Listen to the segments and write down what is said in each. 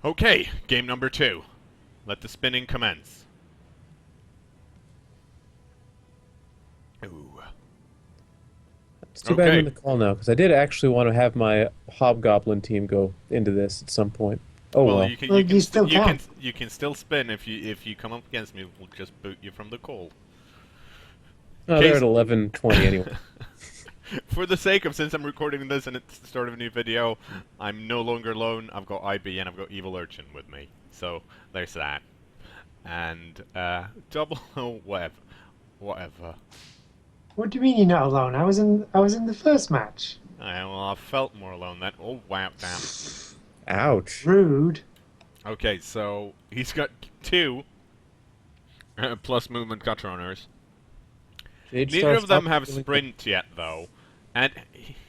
Okay, game number 2. Let the spinning commence. Ooh. It's too bad I'm in the call now, because I did actually want to have my Hobgoblin team go into this at some point. Oh Well, well. you can Well, you still can. you can still spin if you come up against me. We'll just boot you from the call. Oh, they're at 11:20 anyway. For the sake of, since I'm recording this and it's the start of a new video, I'm no longer alone. I've got IB and I've got Evil Urchin with me. So there's that. And double whatever. Whatever. What do you mean you're not alone? I was in the first match. Well, I felt more alone then. Oh wow, damn. Ouch. Rude. Okay, so he's got 2 plus movement cut runners. Neither of them have sprint yet, though. And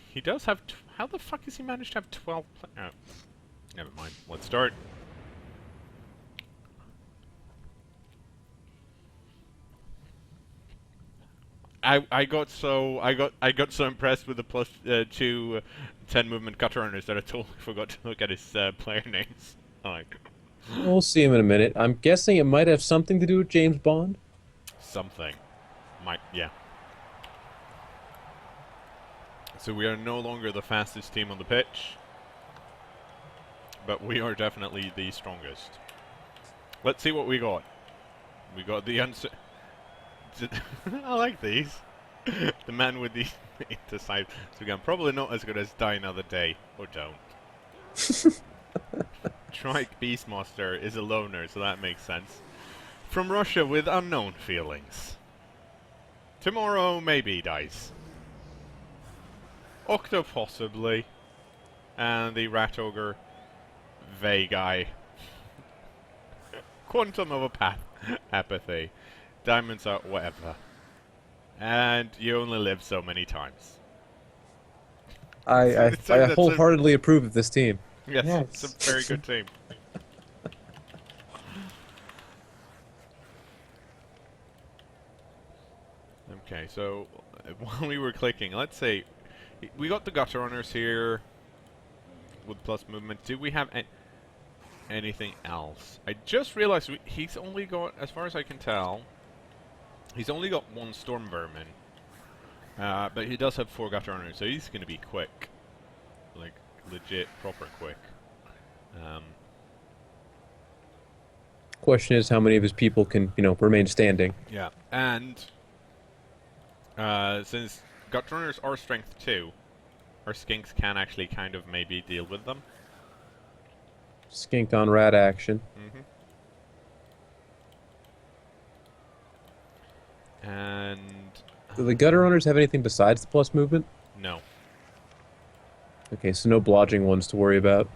he does have... How the fuck has he managed to have 12... Oh, never mind. Let's start. I got so impressed with the plus 2 10 movement cut runners that I totally forgot to look at his player names. Like We'll see him in a minute. I'm guessing it might have something to do with James Bond. something. Yeah. So we are no longer the fastest team on the pitch, but we are definitely the strongest. Let's see what we got. We got the I like these. The man with the intercide. So again, probably not as good as Die Another Day, or Don't. Trike Beastmaster is a loner, so that makes sense. From Russia with unknown feelings. Tomorrow, maybe, dice. Octo, possibly. And the Rat Ogre, Vagi. Quantum of apathy. Diamonds are whatever. And you only live so many times. I wholeheartedly approve of this team. Yes, Yes. it's a very good team. Okay, so while we were clicking, let's say we got the gutter runners here with plus movement. Do we have anything else? I just realized he's only got, as far as I can tell, he's only got 1 storm vermin. But he does have 4 gutter runners, so he's going to be quick. Like, legit, proper quick. Question is how many of his people can, remain standing. Yeah, and since gut runners are strength 2, our skinks can actually kind of maybe deal with them. Skink on rat action. And Do the gutter runners have anything besides the plus movement? no. Okay, so no blodging ones to worry about.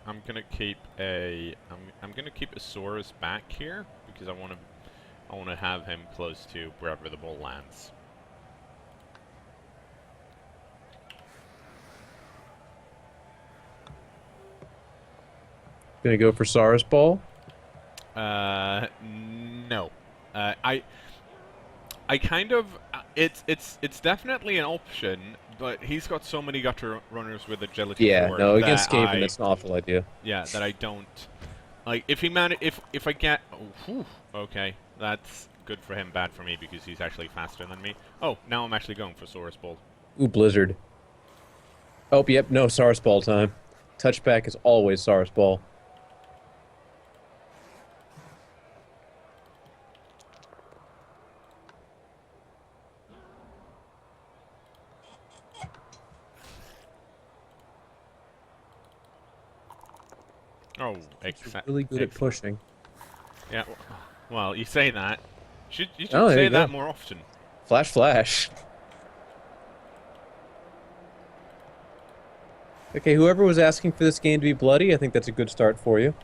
I'm gonna keep I'm gonna keep Asaurus back here because I wanna have him close to wherever the ball lands. Gonna go for Saurus Ball? No. I kind of it's definitely an option, but he's got so many gutter runners with agility. Yeah, 4 no, that against Skaven, that's an awful idea. Yeah, that I don't like. If he if I get, okay, that's good for him, bad for me because he's actually faster than me. Oh, now I'm actually going for Saurus Ball. Ooh, Blizzard. Oh, yep, no Saurus Ball time. Touchback is always Saurus Ball. Oh, Really good at pushing. Yeah, well, you say that. You should Oh, there say you that go. more often. Flash, flash. Okay, whoever was asking for this game to be bloody, I think that's a good start for you.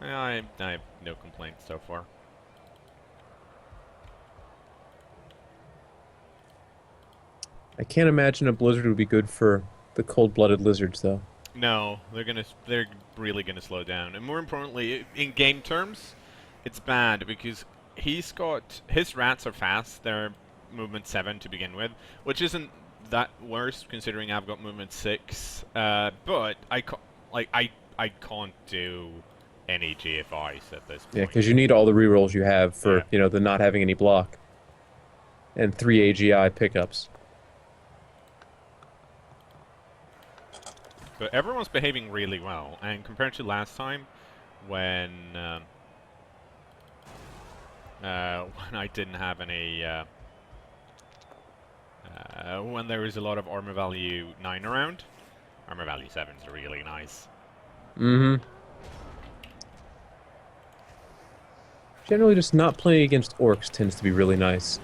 I have no complaints so far. I can't imagine a Blizzard would be good for the cold-blooded lizards, though. No, they're really gonna slow down, and more importantly, in game terms, it's bad because he's got his rats are fast. They're movement 7 to begin with, which isn't that worse considering I've got movement 6. But I can't do any GFIs at this point. Yeah, because you need all the rerolls you have for the not having any block, and 3 AGI pickups. But everyone's behaving really well, and compared to last time, when I didn't have any, when there was a lot of armor value 9 around, armor value 7 is really nice. Mm-hmm. Generally, just not playing against orcs tends to be really nice.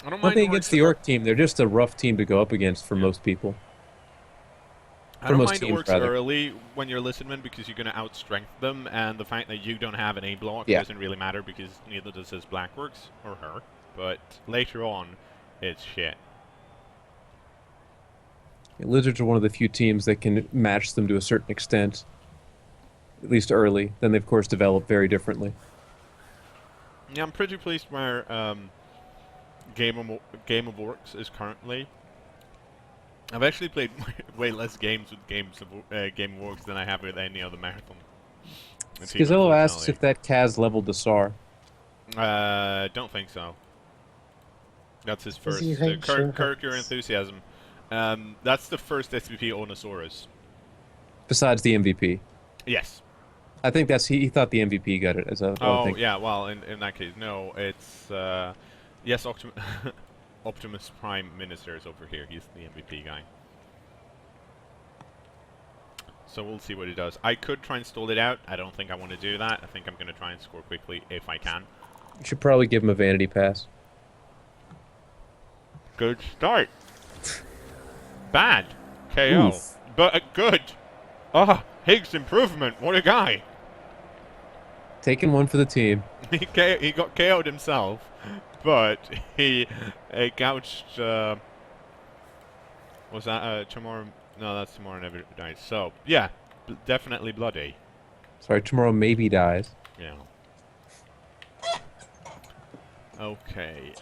I don't mind Nothing against the orc team; they're just a rough team to go up against for most people. I don't mind orcs early when you're Listman because you're going to outstrength them, and the fact that you don't have an A block doesn't really matter because neither does his Blackworks or her. But later on, it's shit. Yeah, Lizards are one of the few teams that can match them to a certain extent, at least early. Then they of course develop very differently. Yeah, I'm pretty pleased where Game of Orcs is currently. I've actually played way less games with Game of Orcs than I have with any other marathon. Skizzello asks if that Kaz leveled the SAR. Don't think so. That's his first. Kirk, your enthusiasm. That's the first SVP Onosaurus. Besides the MVP. Yes. I think that's he thought the MVP got it as a. Oh yeah, well in that case, no, it's yes, Optimus Prime Minister is over here. He's the MVP guy. So we'll see what he does. I could try and stall it out. I don't think I want to do that. I think I'm going to try and score quickly if I can. You should probably give him a vanity pass. Good start. Bad. KO. Oof. But good. Ah, Higgs improvement. What a guy. Taking one for the team. He got KO'd himself, but he gouged. Was that tomorrow? No, that's tomorrow never dies. So yeah, definitely bloody. Sorry, tomorrow maybe dies. Yeah. Okay.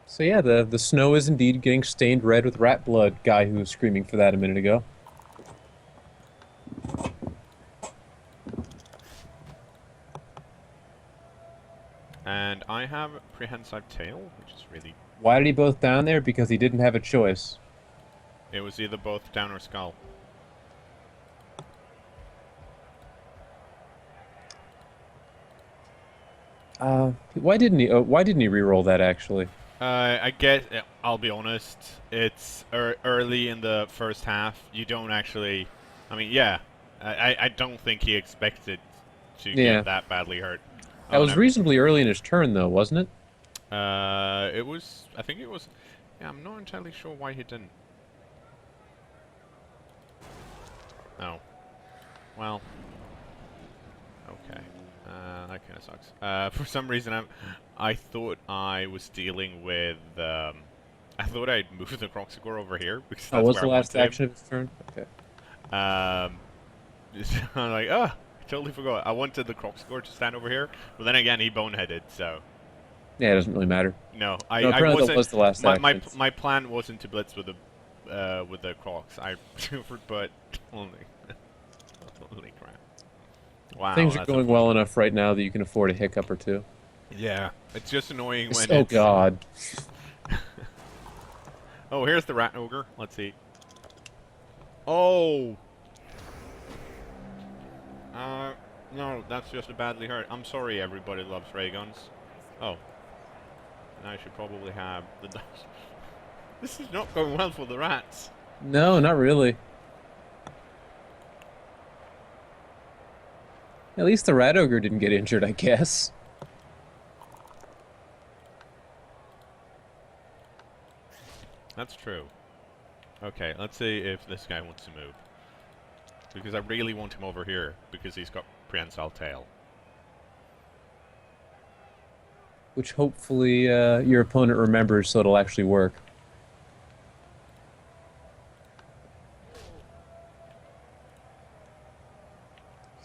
So yeah, the snow is indeed getting stained red with rat blood. Guy who was screaming for that a minute ago. And I have prehensile tail, which is really. Why did he both down there? Because he didn't have a choice. It was either both down or skull. Why didn't he? Why didn't he re-roll that actually? I guess I'll be honest. It's early in the first half. You don't actually. I mean, yeah. I don't think he expected to get that badly hurt. That was reasonably early in his turn, though, wasn't it? It was. I think it was. Yeah, I'm not entirely sure why he didn't. Oh. Well. Okay. That kind of sucks. For some reason, I thought I was dealing with. I thought I'd moved the cKnoor over here because that's was where the I last wanted action of his turn? Okay. I'm like, I totally forgot. I wanted the cKnoor to stand over here, but then again, he boneheaded, so. Yeah, it doesn't really matter. No, I wasn't. That was the last action. My plan wasn't to blitz with the Crocs. But holy crap! Wow. Things are going well enough right now that you can afford a hiccup or two. Yeah, it's just annoying when. Oh God. Oh, here's the rat ogre. Let's see. Oh. No, that's just a badly hurt. I'm sorry, everybody loves ray guns. Oh. And I should probably have the dice. This is not going well for the rats. No, not really. At least the rat ogre didn't get injured, I guess. That's true. Okay, let's see if this guy wants to move. Because I really want him over here, because he's got prehensile tail. Which hopefully your opponent remembers so it'll actually work.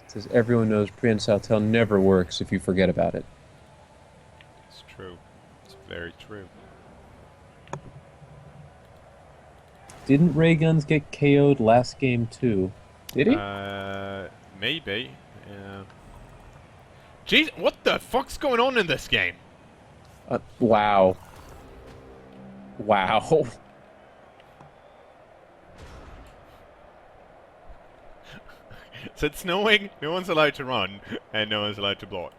It says everyone knows prehensile tail never works if you forget about it. It's true. It's very true. Didn't Ray Guns get KO'd last game too? Did he? Maybe. Yeah. Jeez, what the fuck's going on in this game? Wow. Wow. So it's snowing, no one's allowed to run, and no one's allowed to block.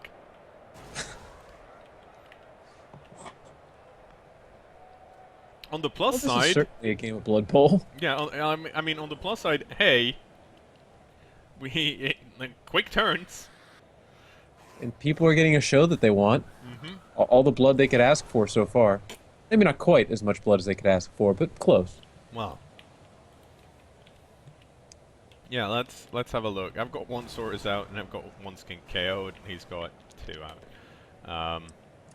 On the plus Well, this side... is certainly a game of Blood Bowl. Yeah, I mean, on the plus side, hey... like, quick turns. And people are getting a show that they want. Mm-hmm. All the blood they could ask for so far. Maybe not quite as much blood as they could ask for, but close. Well... Yeah, let's have a look. I've got one Sorters out, and I've got one Skink KO'd, and he's got 2 out.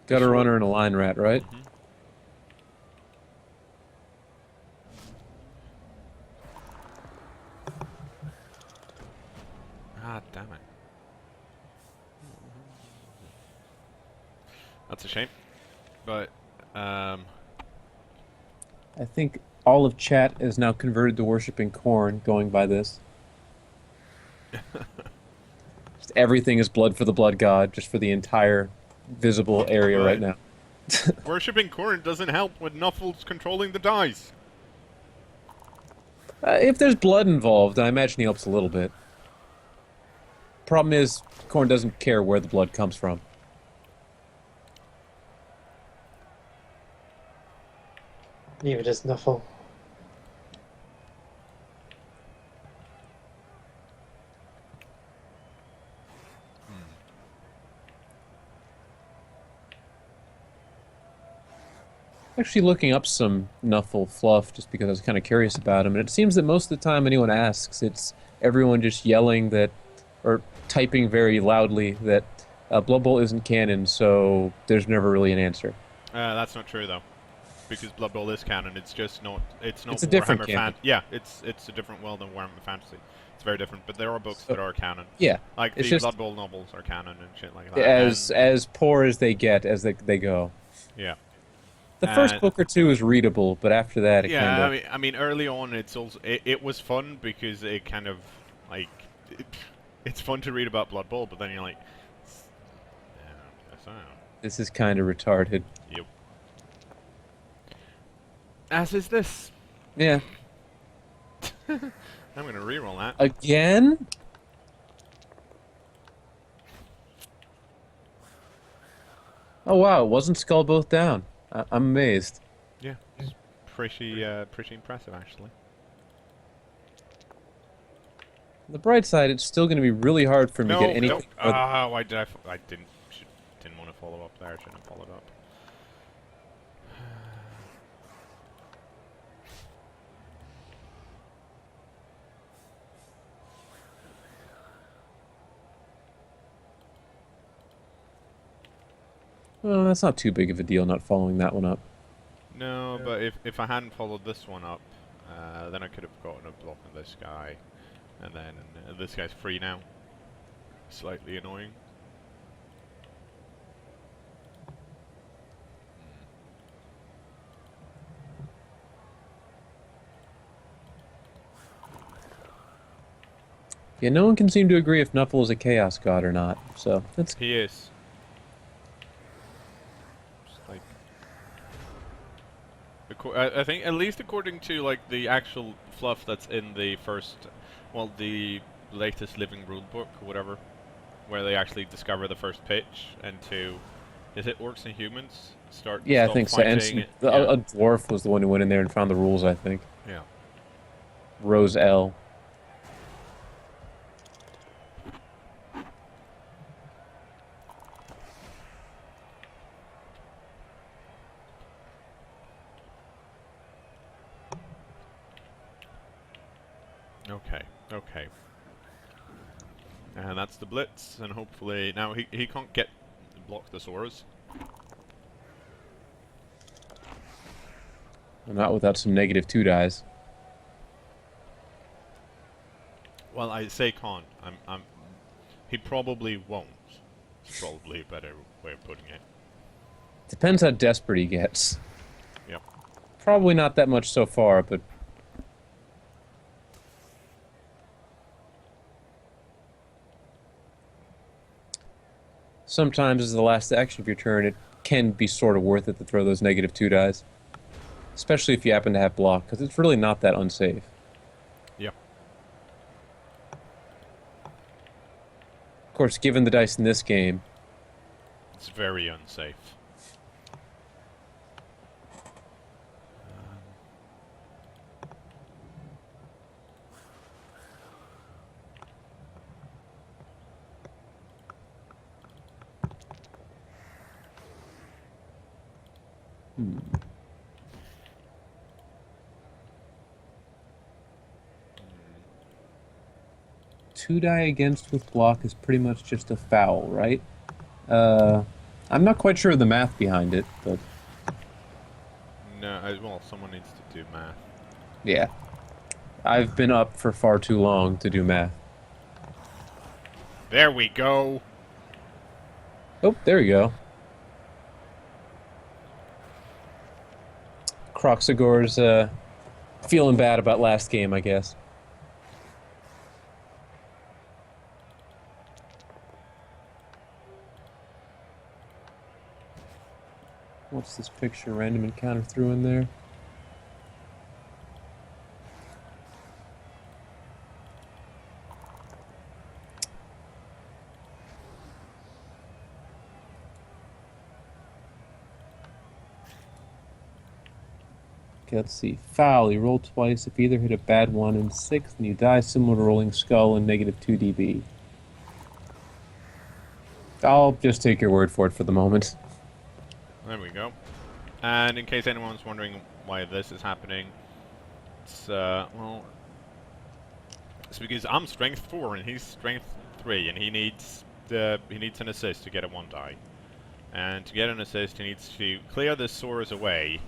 Got a runner and a line rat, right? Mm-hmm. Ah, damn it. That's a shame. But, I think all of chat is now converted to worshipping corn, going by this. Just everything is blood for the blood god, just for the entire visible area right now. worshipping corn doesn't help when Nuffle's controlling the dice. If there's blood involved, I imagine he helps a little bit. Problem is, corn doesn't care where the blood comes from. Neither does Nuffle. Actually looking up some Nuffle fluff just because I was kind of curious about him, and it seems that most of the time anyone asks, it's everyone just yelling that, or typing very loudly that Blood Bowl isn't canon, so there's never really an answer. That's not true though, because Blood Bowl is canon. It's just not. It's not. It's a different Warhammer canon. Yeah, it's a different world than Warhammer Fantasy. It's very different, but there are books that are canon. Yeah, Like it's the just Blood Bowl novels are canon and shit like that. as poor as they get as they go. Yeah. The first book or two is readable, but after that, it Yeah, kind of... I mean, early on, it's also it was fun because it kind of like it's fun to read about Blood Bowl, but then you're like, yeah, This is kind of retarded. yep. As is this. Yeah. I'm gonna reroll that. Again? Oh wow, it wasn't Skull both down. I'm amazed. Yeah, it's pretty impressive actually. On the bright side, it's still going to be really hard for me to get anything. Why did I didn't want to follow up there. I shouldn't have followed up. Well, that's not too big of a deal not following that one up. No, but if I hadn't followed this one up, then I could have gotten a block on this guy, and then this guy's free now. Slightly annoying. Yeah, no one can seem to agree if Nuffle is a Chaos God or not, so that's... He is. Like, I think at least according to like the actual fluff that's in the first, well, the latest Living Rulebook or whatever, where they actually discover the first pitch and is it Orcs and Humans start? Yeah, I stop think so. And fighting, a dwarf was the one who went in there and found the rules, I think. yeah. Rose L. Okay, okay. And that's the Blitz, and hopefully now he can't block the Soras. Not without some -2 dies. Well, I say can't. He probably won't. It's probably a better way of putting it. Depends how desperate he gets. Yep. Probably not that much so far, but... Sometimes as the last action of your turn, it can be sort of worth it to throw those -2 dice. Especially if you happen to have block, because it's really not that unsafe. Yep. Of course, given the dice in this game... It's very unsafe. Hmm. 2 die against with block is pretty much just a foul, right? I'm not quite sure of the math behind it, but... No, well, someone needs to do math. Yeah. I've been up for far too long to do math. There we go! Oh, there we go. Croxagor's, feeling bad about last game, I guess. What's this picture? Random encounter threw in there? Okay, let's see. Foul. You roll twice. If either hit a bad one in 6, then you die similar to rolling skull and -2 dB. I'll just take your word for it for the moment. There we go. And in case anyone's wondering why this is happening, it's, well... It's because I'm strength 4 and he's strength 3, and he needs an assist to get a 1 die. And to get an assist, he needs to clear the sores away,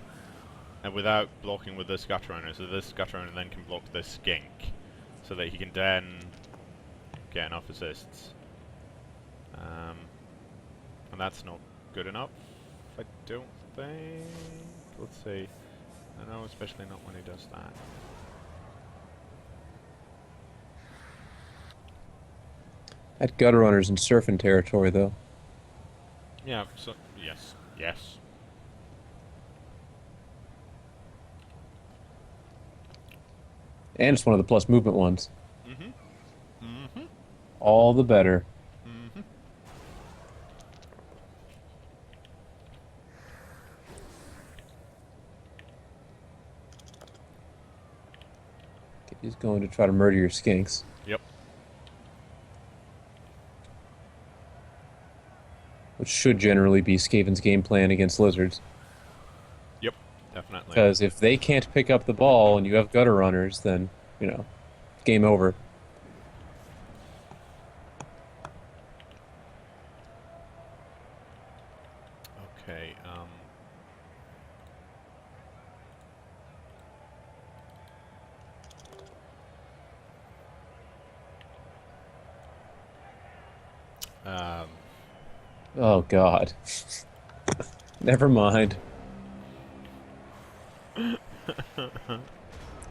and without blocking with this gutter owner, so this gutter owner then can block this skink, so that he can then get enough assists. And that's not good enough, I don't think. Let's see. I know, especially not when he does that. That gutter runner's in surfing territory, though. Yeah, so, yes, yes. And it's one of the plus movement ones. Mm-hmm. Mm-hmm. All the better. Mm-hmm. Okay, he's going to try to murder your skinks. Yep. Which should generally be Skaven's game plan against lizards. Yep, definitely. Because if they can't pick up the ball and you have gutter runners, then, you know, game over. Okay, Oh, God. Never mind.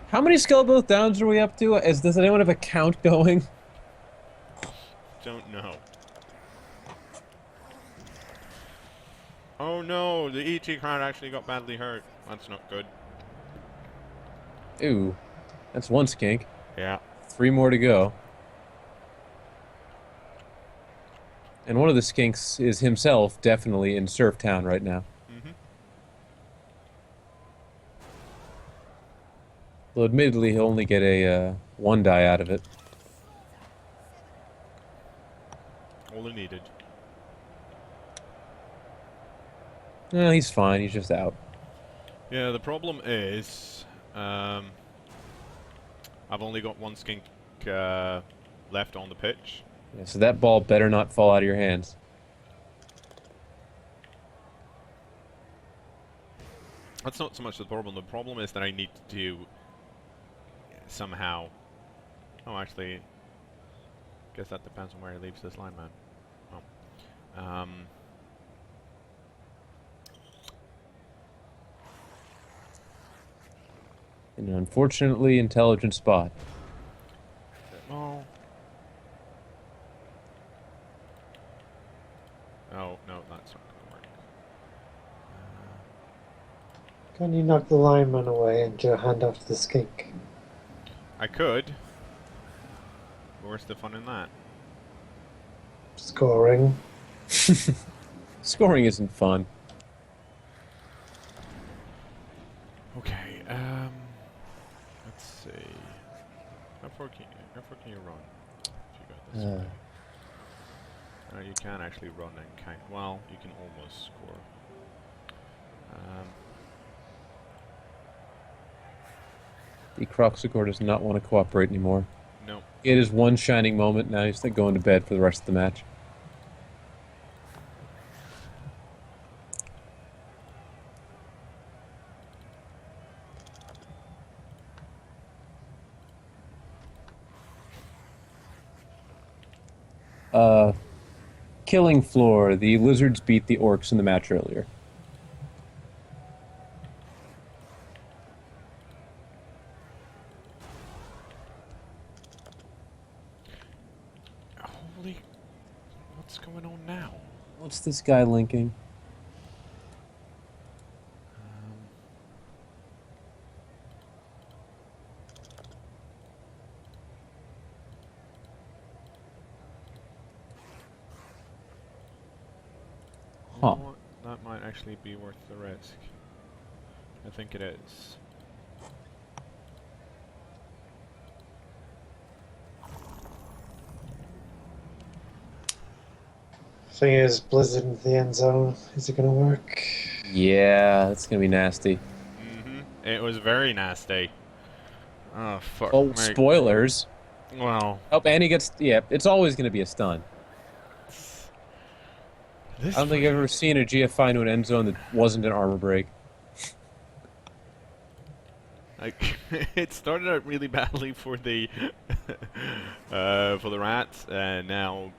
How many Skullboth Downs are we up to? Does anyone have a count going? don't know. Oh no, the ET crowd actually got badly hurt. That's not good. Ooh. That's 1 skink. Yeah. 3 more to go. And one of the skinks is himself definitely in Surf Town right now. Mm-hmm. Though admittedly he'll only get a 1 die out of it. All he needed. No, he's fine. He's just out. Yeah, the problem is, I've only got 1 skink left on the pitch. Yeah, so that ball better not fall out of your hands. That's not so much the problem. The problem is that I need to somehow... Oh, actually, guess that depends on where he leaves this lineman. Oh. An unfortunately intelligent spot. Oh. Oh, no, that's not gonna work. Can you knock the lineman away and do a handoff to the skink? I could. But where's the fun in that? Scoring. Scoring isn't fun. Okay, let's see. How far can you run? If you go this way. You can actually run and kind. Well, you can almost score. The Croxagore does not want to cooperate anymore. No. It is one shining moment. Now he's going to bed for the rest of the match. Killing floor. The lizards beat the orcs in the match earlier. Holy, what's going on now? What's this guy linking? Huh. Well, that might actually be worth the risk. I think it is. Thing is, Blizzard into the end zone. Is it going to work? Yeah, that's gonna be nasty. It was very nasty. Oh, fuck. Oh, me. spoilers. Well. Oh, and he gets... Yeah, it's always gonna be a stun. I don't think I've ever seen a GFI into an end zone that wasn't an armor break. Like, it started out really badly for the rats, and now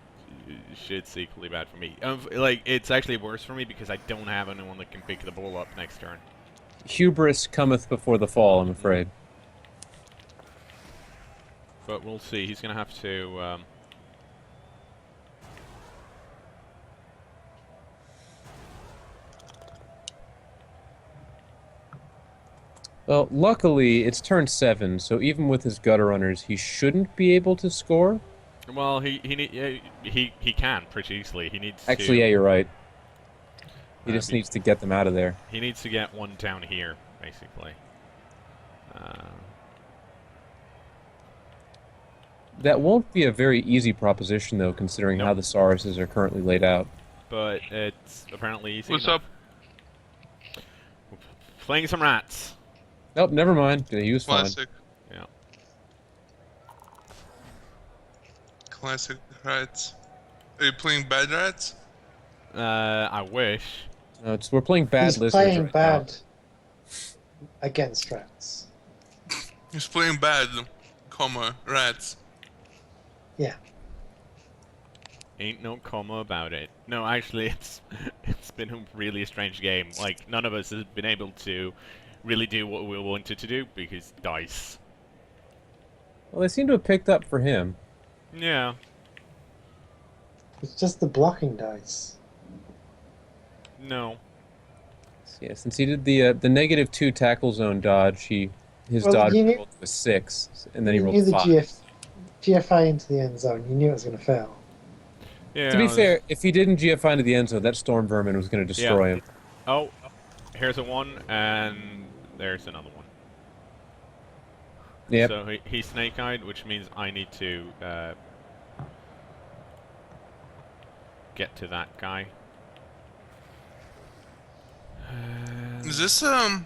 shit's equally bad for me. Like, it's actually worse for me because I don't have anyone that can pick the ball up next turn. Hubris cometh before the fall, I'm afraid. But we'll see. He's gonna have to. Well, luckily, it's turn 7, so even with his gutter runners, he shouldn't be able to score. Well, he can pretty easily. He needs Actually, to, yeah, you're right. He just needs to get them out of there. He needs to get one down here, basically. That won't be a very easy proposition, though, considering Nope. how the Sauruses are currently laid out. But it's apparently easy. What's enough. up? Playing some rats. Nope, never mind. He was fine. Classic. Yeah. Classic rats. Are you playing bad rats? I wish. No, we're playing bad He's lizards playing right bad against rats. He's playing bad, rats. Yeah. Ain't no comma about it. No, actually, it's been a really strange game. Like, none of us has been able to really do what we wanted to do because dice. Well, they seem to have picked up for him. Yeah. It's just the blocking dice. No. Yeah, since he did the -2 tackle zone dodge, his Well, dodge you knew- rolled was 6, and then he You rolled knew the 5. GFI into the end zone. You knew it was going to fail. Yeah. To be fair, if he didn't GFI into the end zone, that storm vermin was going to destroy him. Oh, here's a 1, and there's another one. Yep. So he's snake-eyed, which means I need to get to that guy. Is this a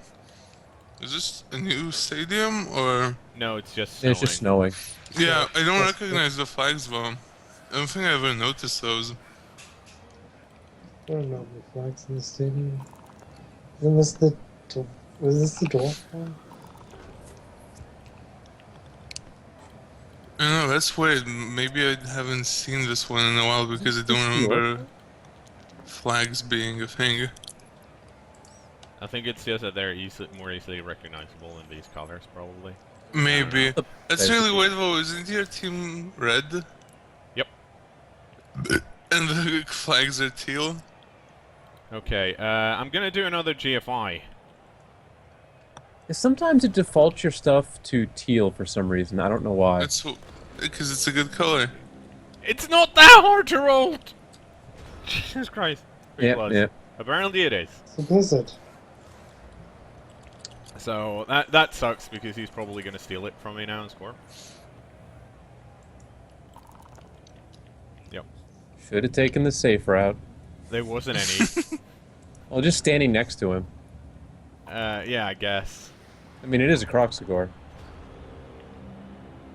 new stadium or? No, it's just snowing. It's just snowing. Yeah, I don't That's recognize the flags though. I don't think I ever noticed those. There are no more flags in the stadium. Isn't this the... Was this the dwarf one? I know, that's weird. Maybe I haven't seen this one in a while because I don't remember flags being a thing. I think it's just that they're more easily recognizable in these colors, probably. Maybe. know. That's really weird though, isn't your team red? Yep. And the flags are teal? Okay, I'm gonna do another GFI. Sometimes it defaults your stuff to teal for some reason. I don't know why. That's because it's a good color. It's not that hard to roll! Jesus Christ. Pretty close. Yeah. Apparently it is. It's a blizzard. So, that sucks because he's probably gonna steal it from me now and score. Yep. Should have taken the safe route. There wasn't any. Well, just standing next to him. Yeah, I guess. I mean, it is a cKnoor.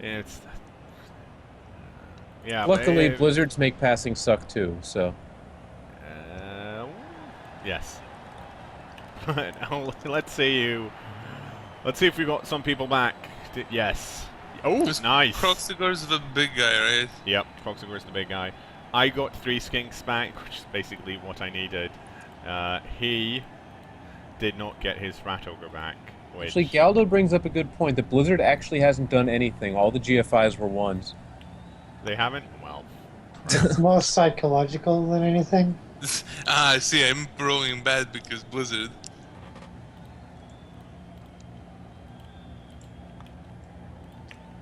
It's... Yeah, Luckily, but, blizzards make passing suck too, so... yes. But let's see if we got some people back. Yes. Oh, nice. cKnoor's the big guy, right? Yep, cKnoor's the big guy. I got 3 skinks back, which is basically what I needed. He did not get his rat ogre back. Which... Actually, Galdo brings up a good point. The Blizzard actually hasn't done anything. All the GFIs were ones. They haven't? Well. It's more psychological than anything. Ah, I see, I'm rolling bad because Blizzard.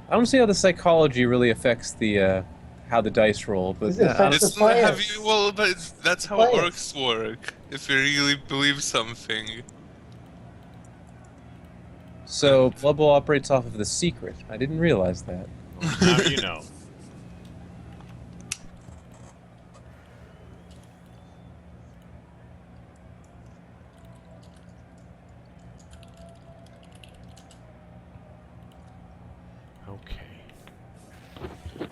I don't see how the psychology really affects the how the dice roll, but It affects It's the players. that's how Players. orcs work. If you really believe something. so Bloodbowl operates off of the secret. I didn't realize that. Now you know. Okay.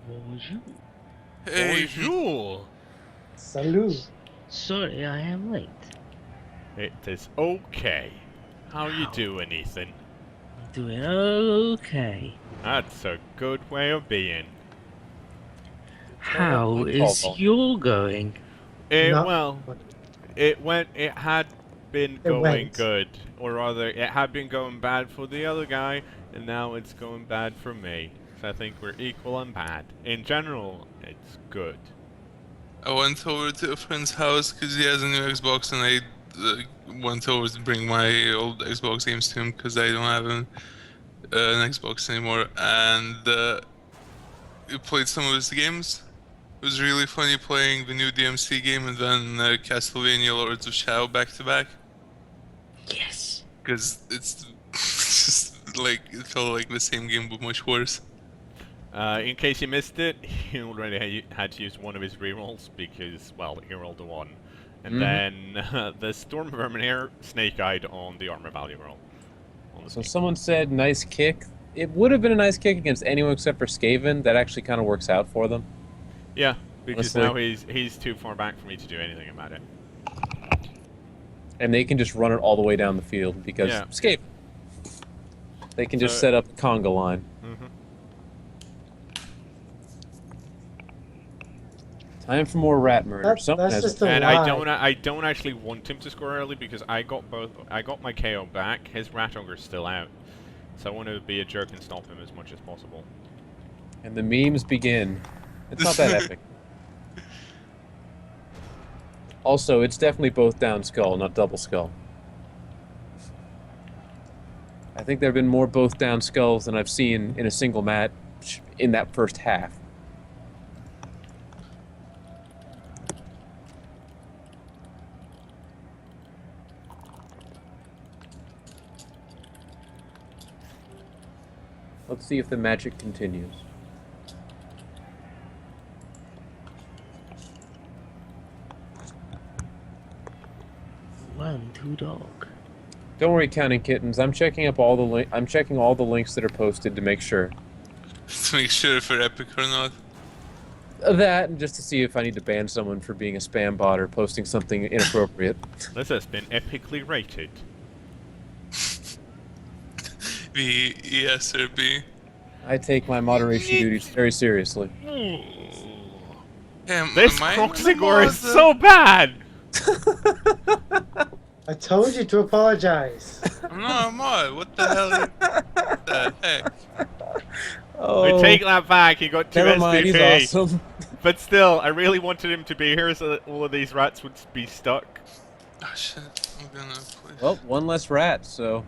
Bonjour. Hey, Bonjour! Salud. Sorry, I am late. It is okay. How you Wow. doing, Ethan? I'm doing okay. That's a good way of being. How Call is ball. your going? Not- It had been It going went. good. Or rather, it had been going bad for the other guy, and now it's going bad for me. So I think we're equal and bad. In general, it's good. I went over to a friend's house because he has a new Xbox, and I went over to bring my old Xbox games to him because I don't have an Xbox anymore. And we played some of his games. It was really funny playing the new DMC game and then Castlevania Lords of Shadow back to back. Yes. Because it's just like, it felt like the same game but much worse. In case you missed it, he already had to use one of his rerolls because, well, he rolled a 1. And then the Storm Verminator snake-eyed on the armor value roll. On the So snake. someone said nice kick. It would have been a nice kick against anyone except for Skaven. That actually kind of works out for them. Yeah, because Honestly. now he's too far back for me to do anything about it. And they can just run it all the way down the field because Yeah. Skaven. They can just So- set up the conga line. Mm-hmm. Time for more rat murder. That's Someone has just a And lie. I don't actually want him to score early because I got my KO back. His rat ogre's still out, so I want to be a jerk and stop him as much as possible. And the memes begin. It's not that epic. Also, it's definitely both down skull, not double skull. I think there have been more both down skulls than I've seen in a single match in that first half. Let's see if the magic continues. One, two dog. Don't worry, counting kittens. I'm checking up all the I'm checking all the links that are posted to make sure. To make sure if we're epic or not. That, and just to see if I need to ban someone for being a spam bot or posting something inappropriate. This has been epically rated. B, yes or B. I take my moderation duties very seriously. Hey, This am I in the cKnoor is mod? so bad. I told you to apologize. No, I'm not. What the hell? What the heck? Oh, I take that back. He got 2 never mind. He's SVP. awesome. But still, I really wanted him to be here so that all of these rats would be stuck. Oh shit! I'm gonna push. Well, one less rat, so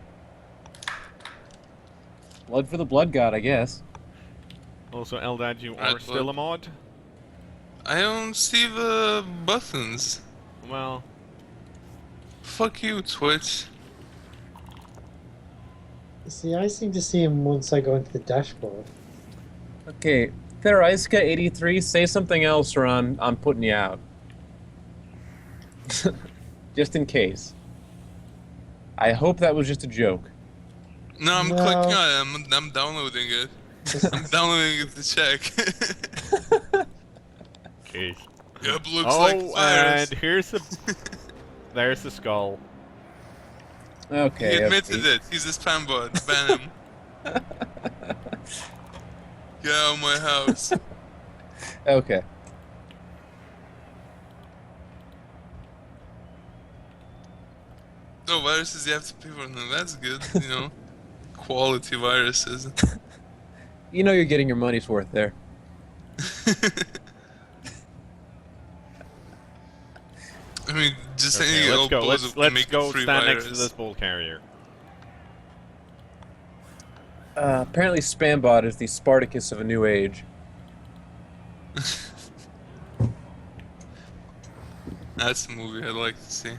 blood for the blood god, I guess. Also, Eldad, you Rat are still blood. a mod? I don't see the buttons. Well, Fuck you, Twitch. See, I seem to see him once I go into the dashboard. Okay, Theraiska83, say something else or I'm putting you out. Just in case. I hope that was just a joke. No, I'm No. clicking on it. I'm downloading it. I'm downloading it to check. jeez. Yep, looks Oh, like virus. and here's the... There's the skull. Okay. He admitted okay. it. He's a spam bot. Ban him. Get out of my house. Okay. No viruses you have to pay for them. That's good, you know. Quality viruses. You know you're getting your money's worth there. I mean, just Okay, any let's old go. balls Let's can make go free stand virus. next to this bull carrier. Apparently Spambot is the Spartacus of a new age. That's the movie I'd like to see.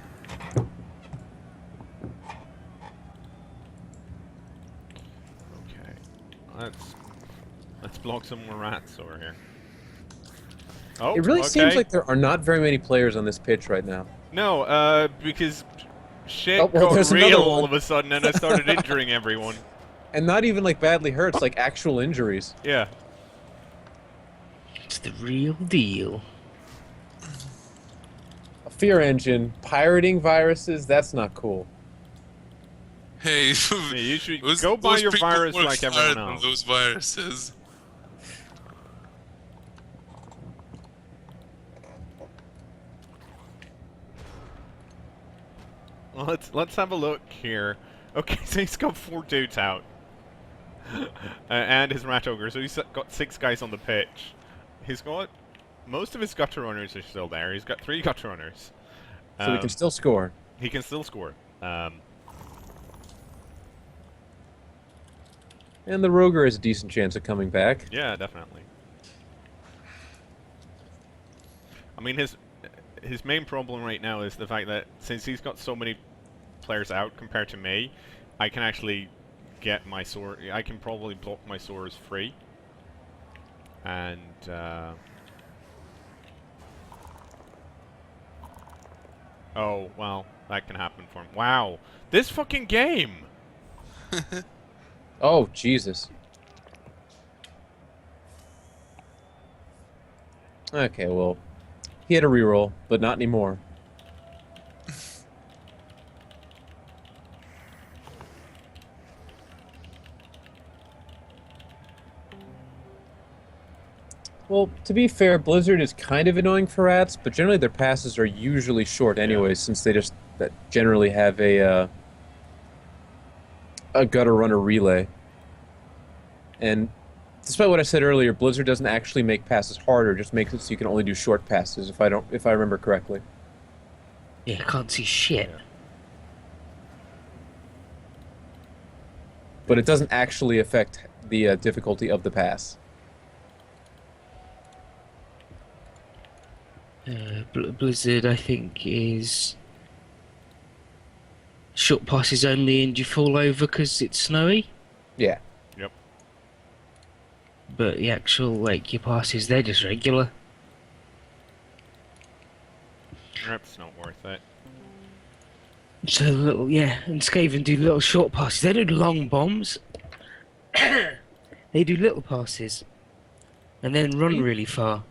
Okay. Let's block some more rats over here. Oh, It really okay. seems like there are not very many players on this pitch right now. No, because shit Oh, well, got there's another real one. all of a sudden and I started injuring everyone. And not even like badly hurts, like actual injuries. Yeah. It's the real deal. A fear engine, pirating viruses, that's not cool. Hey, Yeah, you should those- go buy those your people virus work like everyone hard on else. those viruses. Well, let's have a look here. Okay, so he's got 4 dudes out. And his rat ogre, so he's got 6 guys on the pitch. He's got... Most of his gutter runners are still there. He's got 3 gutter runners. So we can still score. He can still score. And the Roger has a decent chance of coming back. Yeah, definitely. I mean, his main problem right now is the fact that since he's got so many players out compared to me, I can actually get my sword. I can probably block my swords free. And oh well, that can happen for him. Wow, this fucking game. Oh, Jesus. Okay, well, he had a reroll, but not anymore. Well, to be fair, Blizzard is kind of annoying for rats, but generally their passes are usually short anyway, since they just generally have a gutter runner relay. And despite what I said earlier, Blizzard doesn't actually make passes harder; just makes it so you can only do short passes. If I remember correctly. Yeah, I can't see shit. But it doesn't actually affect the difficulty of the pass. Blizzard, I think, is short passes only, and you fall over because it's snowy. Yeah. Yep. But the actual your passes, they're just regular. That's not worth it. So little, and Skaven do little short passes. They don't do long bombs. They do little passes, and then run really far.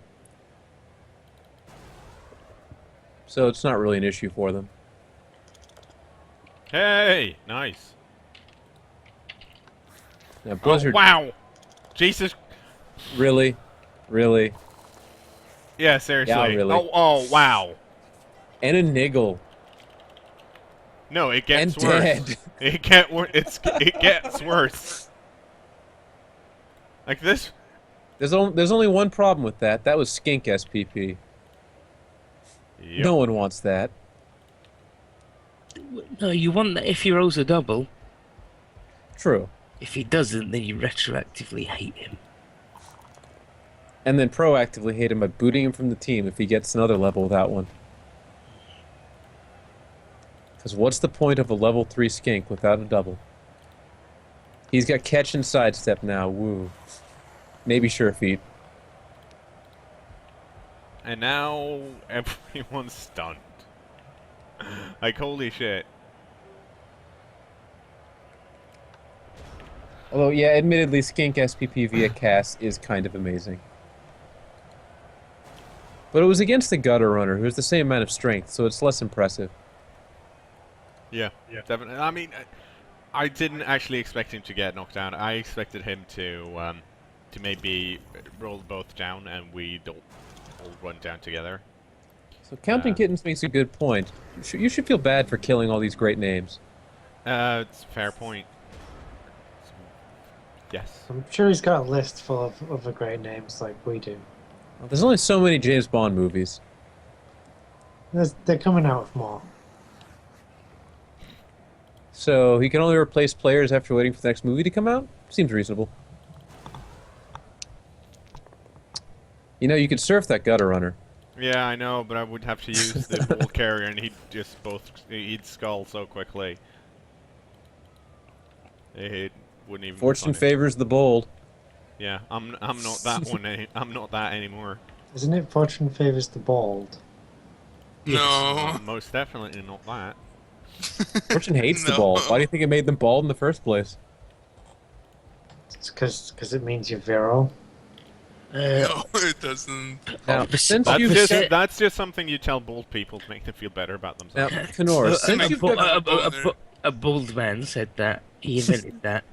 So it's not really an issue for them. Hey, nice. Now, Blizzard. Oh, wow. Jesus. Really? Really? Yeah, seriously. Yeah, really. Oh, wow. And a niggle. No, it gets And worse. dead. It gets worse. Like this. There's only one problem with that. That was skink SPP. Yep. No one wants that. No, you want that if he rolls a double. True. If he doesn't, then you retroactively hate him. And then proactively hate him by booting him from the team if he gets another level without one. Because what's the point of a level 3 skink without a double? He's got catch and sidestep now, woo. Maybe sure feet. And now everyone's stunned. Like, holy shit. Although, yeah, admittedly, skink SPP via cast is kind of amazing. But it was against the gutter runner, who has the same amount of strength, so it's less impressive. Yeah, definitely. I mean, I didn't actually expect him to get knocked down. I expected him to maybe roll both down and we don't all run down together. So Counting Kittens makes a good point. You should feel bad for killing all these great names. It's a fair point. Yes. I'm sure he's got a list full of other great names like we do. There's only so many James Bond movies. They're coming out with more. So he can only replace players after waiting for the next movie to come out? Seems reasonable. You know, you could surf that gutter runner. Yeah, I know, but I would have to use the wall carrier, and he'd skull so quickly. It wouldn't even. Fortune be funny. favors the bold. Yeah, I'm not that one. I'm not that anymore. Isn't it fortune favors the bald? No. I'm most definitely not that. Fortune hates the No. bald. Why do you think it made them bald in the first place? It's because it means you're virile. No, it doesn't. Now, since That's you've that's just something you tell bald people to make them feel better about now, themselves. cKnoor, since you've got A bald man said that. He invented that.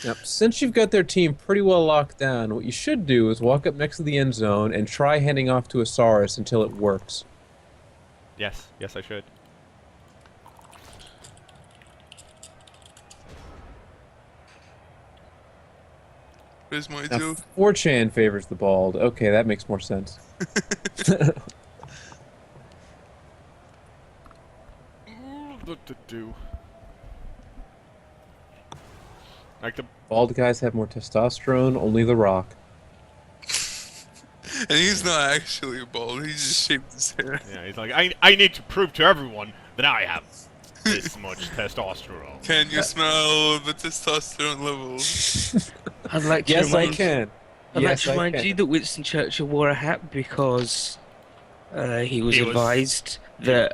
Now, since you've got their team pretty well locked down, what you should do is walk up next to the end zone and try handing off to Osiris until it works. Yes, I should. Where's my Now, joke? 4chan favors the bald. Okay, that makes more sense. Like the Bald guys have more testosterone, only The Rock. And he's not actually bald, he just shaved his hair. yeah, he's like I need to prove to everyone that I have this much testosterone. Can you smell the testosterone levels? I'd like to Yes, I remind, can. I'd like to I remind can. you that Winston Churchill wore a hat because he was He was- advised that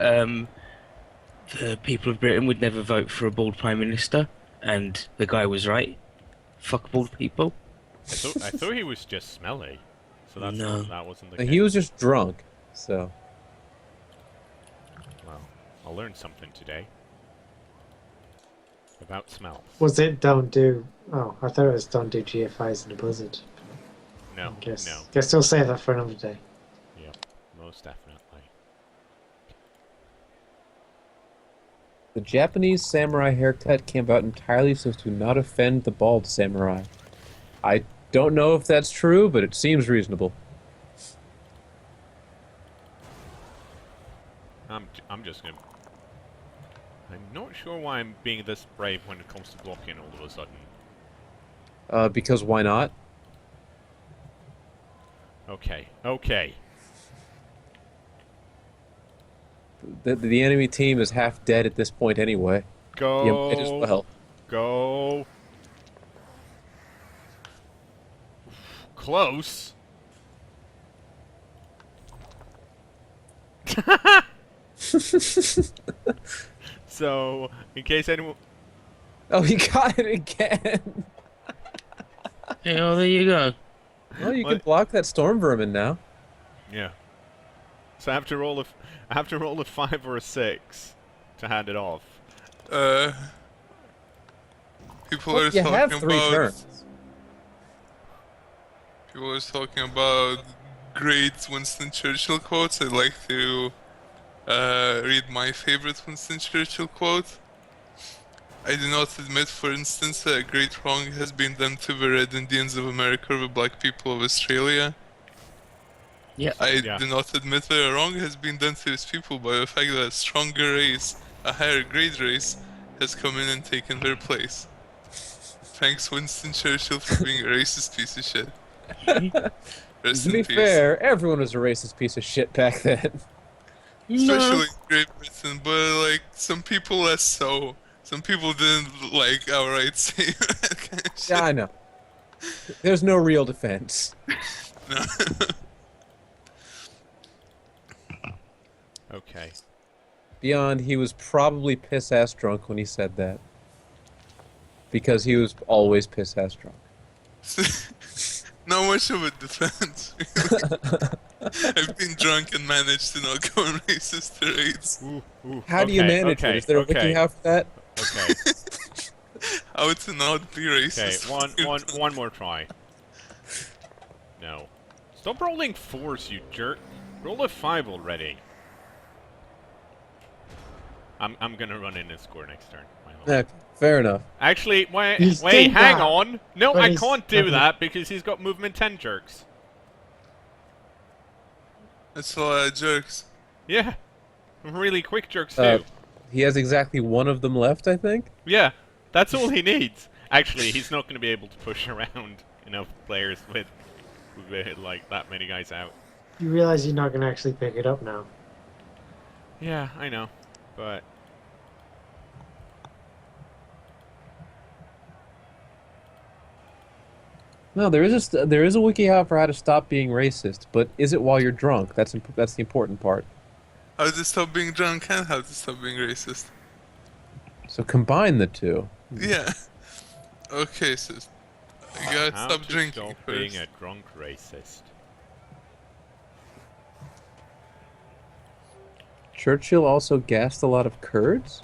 the people of Britain would never vote for a bald prime minister, and the guy was right. Fuck bald people. I thought he was just smelly. So that wasn't the He case. was just drunk, so... Well, I learned something today about smells. Was it don't do? Oh, I thought it was don't do GFIs in a blizzard. No, Guess no. we'll save that for another day. Yep, most definitely. The Japanese samurai haircut came about entirely so as to not offend the bald samurai. I don't know if that's true, but it seems reasonable. I'm just gonna. I'm not sure why I'm being this brave when it comes to blocking all of a sudden. Because why not? Okay. The enemy team is half dead at this point anyway. Go. You might as well. Go. Close. So, in case anyone... Oh, he got it again! Yeah, well, there you go. Well, you What? can block that storm vermin now. Yeah. So I have to roll a 5 or a 6 to hand it off. People Well, are you have talking 3 about. turns. People are talking about great Winston Churchill quotes. I'd like to read my favorite Winston Churchill quote. I do not admit, for instance, that a great wrong has been done to the Red Indians of America or the black people of Australia. Yeah. I Yeah. do not admit that a wrong has been done to these people by the fact that a stronger race, a higher grade race, has come in and taken their place. Thanks, Winston Churchill, for being a racist piece of shit. Rest To be in peace. fair, everyone was a racist piece of shit back then. Especially in Great Britain, but like some people less so. Some people didn't like outright say that kind of shit. Yeah, I know. There's no real defense. No. Okay. Beyond, he was probably piss-ass drunk when he said that. Because he was always piss-ass drunk. Not much of a defense, really. I've been drunk and managed to not go on racist tirades. Ooh, How do you manage it? Is there a wiki how for that? Okay. How to not be Okay. racist. One more try. No. Stop rolling 4s, you jerk. Roll a 5 already. I'm gonna run in and score next turn. Okay, fair enough. Actually, He's wait, done hang that, on. No, but I he's can't do done that because he's got movement 10 jerks. That's a lot of jerks. Yeah. Really quick jerks too. Uh, He has exactly one of them left, I think. Yeah, that's all he needs. Actually, he's not going to be able to push around enough players with like that many guys out. You realize you're not going to actually pick it up now. Yeah, I know, but No, there is a wiki how for how to stop being racist, but is it while you're drunk? That's the important part. How to stop being drunk and how to stop being racist. So combine the two. Yeah. Okay, so you gotta how stop to drinking stop first. being a drunk racist? Churchill also gassed a lot of Kurds?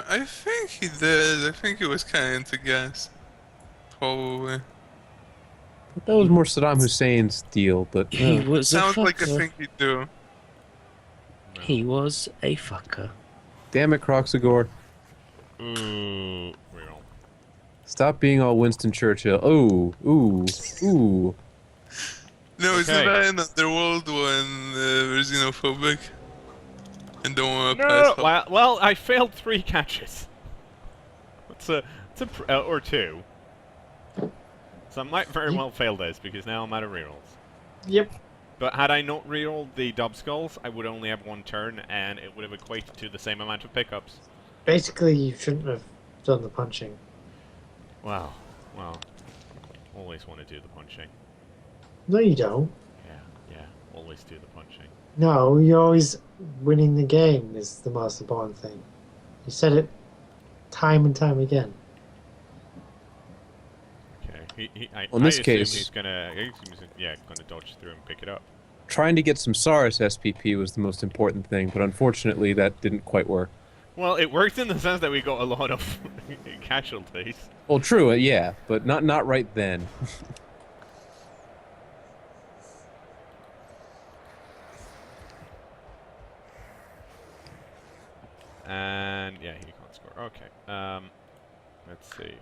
I think he did. I think he was kind of into gas. Probably. That was more Saddam Hussein's deal, but He was a Sounds like a fucker. thing he'd do. He was a fucker. damn it, Croxagore. Ooh, real. Stop being all Winston Churchill. Oh, ooh. No, isn't Okay. that in Underworld when they're xenophobic? And don't want to No, pass well, I failed 3 catches. Or 2. So I might very well fail this because now I'm out of rerolls. Yep. But had I not rerolled the dub skulls, I would only have 1 turn, and it would have equated to the same amount of pickups. Basically, you shouldn't have done the punching. Well, always want to do the punching. No, you don't. Yeah, always do the punching. No, you're always winning the game is the most important thing. You said it time and time again. Okay, In this I assume case- he's gonna dodge through and pick it up. Trying to get some Saurus SPP was the most important thing, but unfortunately that didn't quite work. Well, it worked in the sense that we got a lot of casualties. Well, true, yeah, but not right then. And yeah, he can't score. Okay. Let's see.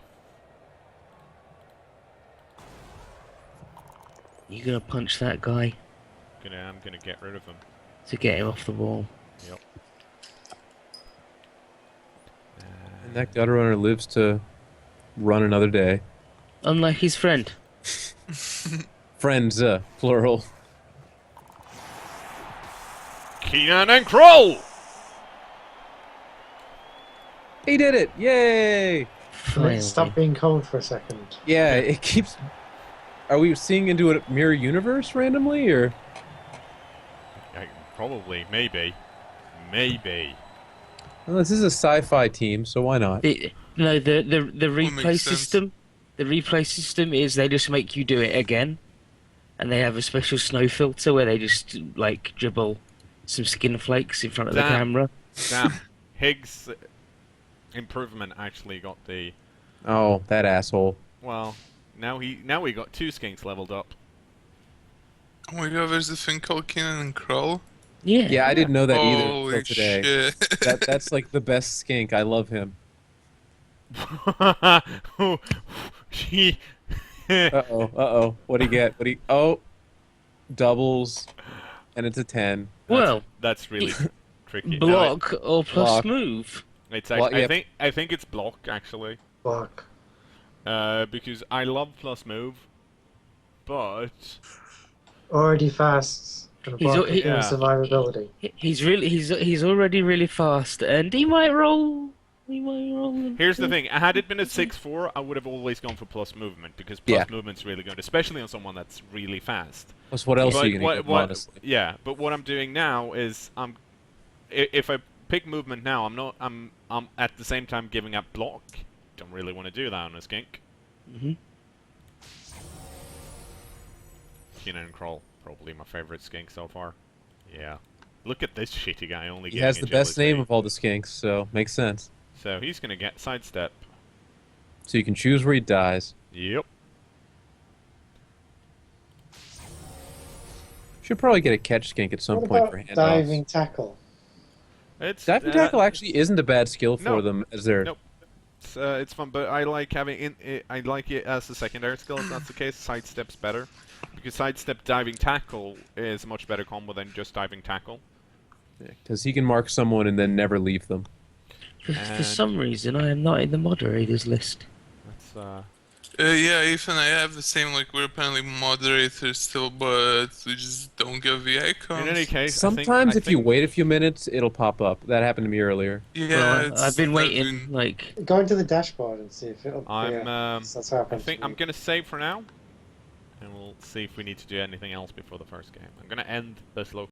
You gonna punch that guy I'm gonna get rid of him. to get him off the wall. Yep. And that gutter runner lives to run another day. Unlike his friend. Friends, plural. Keenan and Kroll! He did it! Yay! Finally. Stop being cold for a second. Yeah, it keeps... Are we seeing into a mirror universe randomly, or...? Probably, maybe. Well, this is a sci-fi team, so why not? No, the replay makes sense. system. The replay system is they just make you do it again, and they have a special snow filter where they just like dribble some skin flakes in front of the Damn. camera. Damn. Higgs improvement actually got the... Oh, that asshole. Well, now we got 2 skinks leveled up. Oh my god, there's a thing called Cannon and Crawl. Yeah. Yeah, I didn't know that either Holy until today. shit. That's like the best skink. I love him. He. Uh-oh. What'd he get? Oh, doubles, and it's a 10. Well, That's really tricky. block or plus Block. move. It's Well, actually, yeah. I think it's block actually. Block. Because I love plus move, but Already fast. And a He's block al- he- with no Yeah. survivability. He's already really fast, and he might roll. He might roll. here's the thing: had it been a 6-4, I would have always gone for plus movement because plus Yeah. movement's really good, especially on someone that's really fast. Plus, what else But are you gonna give him, honestly? yeah, but what I'm doing now is if I pick movement now, I'm at the same time giving up block. Don't really want to do that on a skink. Hmm. Keenan and Crawl, probably my favorite skink so far. Yeah. Look at this shitty guy only He getting has the best agility. name of all the skinks, so makes sense. So he's gonna get sidestep. So you can choose where he dies. Yep. Should probably get a catch skink at some What point about for handoffs. diving tackle? It's Diving tackle actually isn't a bad skill for no. them as they're. Nope. It's fun, but I like having I like it as a secondary skill. If that's the case, sidestep's better because sidestep diving tackle is a much better combo than just diving tackle. Because he can mark someone and then never leave them. For And- some reason, I am not in the moderators list. That's Yeah, Ethan, I have the same, like, we're apparently moderators still, but we just don't get the icons. in any case. Sometimes I if you think- wait a few minutes, it'll pop up. That happened to me earlier. Yeah, Well, it's- I've been I've waiting, been- like... Go into the dashboard and see if it'll I'm appear. That's I happened. think I'm gonna save for now, and we'll see if we need to do anything else before the first game. I'm gonna end this local.